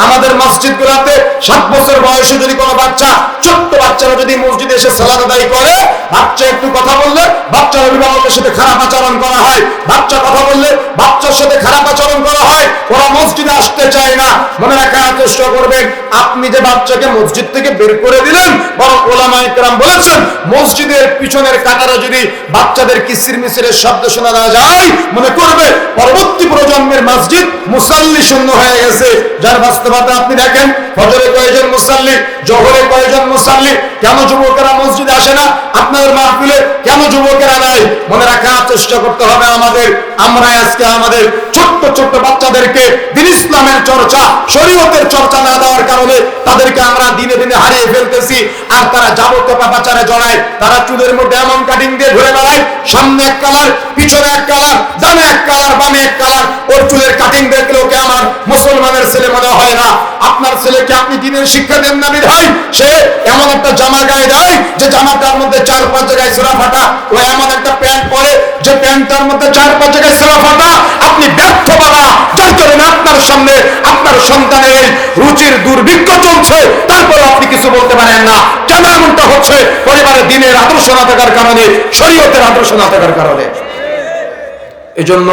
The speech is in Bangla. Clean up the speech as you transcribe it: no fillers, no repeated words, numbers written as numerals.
আমাদের মসজিদগুলোতে 7 বছর বয়সে যদি কোনো বাচ্চা, ছোট্ট বাচ্চারা যদি মসজিদে এসে সালাত আদায় করে, বাচ্চা একটু কথা বললে বাচ্চার অভিভাবকের সাথে খারাপ আচরণ করা হয়, বাচ্চা কথা বললে বাচ্চার সাথে খারাপ আচরণ করা হয়, ওরা মসজিদে আসতে চায় না। মনে রাখার চেষ্টা করবেন, আপনি যে বাচ্চাকে মসজিদ থেকে বের করে দিলেন, বরং ওলামায়ে কেরাম বলেছেন মসজিদের পিছনের কাতারে যদি বাচ্চাদের কিসির মিসিরের শব্দ শোনা না যায়, মনে করবে পরবর্তী প্রজন্মের মসজিদ মুসাল্লি শূন্য হয়ে গেছে। যার বাস্তবতা আপনি দেখেন, ফজরে কয়জন মুসাল্লি, জোহরে কয়জন মুসাল্লি, কেন যুবকেরা মসজিদে আসে না? আপনাদের মাহফিলে কেন যুবকেরা নাই? মনে রাখার চেষ্টা করতে হবে আমাদের। আমরা আজকে আমাদের ছোট্ট ছোট্ট বাচ্চাদেরকে দ্বীন ইসলামের চর্চা, শরীয়তের চর্চা না দেওয়ার কারণে তাদেরকে আমরা দিনে দিনে হারিয়ে ফেলতেছি। আর তারা যাবতীয় পাপাচারে জড়ায়, তারা চুলের মধ্যে এমন কাটিং দিয়ে ঘুরে বেড়ায়, সামনে এক কালার, পিছনে এক কালার, ডানে এক কালার, বামে এক কালার। ওর চুলের কাটিং দেখলে ওকে আমার মুসলমানের ছেলে মনে হয় না। আপনার ছেলেকে আপনি দিনের শিক্ষা দেন না বিধায় সে এমন একটা জামা গায়ে দেয় যে জামাটার মধ্যে 4-5 জায়গায় ছোড়া ফাটা, ও এমন একটা প্যান্ট পরে যে প্যান্টটার মধ্যে 4-5 জায়গায় ছোড়া ফাটা। আপনি ব্যর্থ বাবা, যার কারণে আপনার সামনে আপনার সন্তানের এই রুচির দুর্ভিক্ষ চলছে, তারপরে আপনি কিছু বলতে পারেন না। কেন এমনটা হচ্ছে? পরিবারে দিনের আদর্শ না থাকার কারণে, শরীয়তের আদর্শ না থাকার কারণে। এজন্য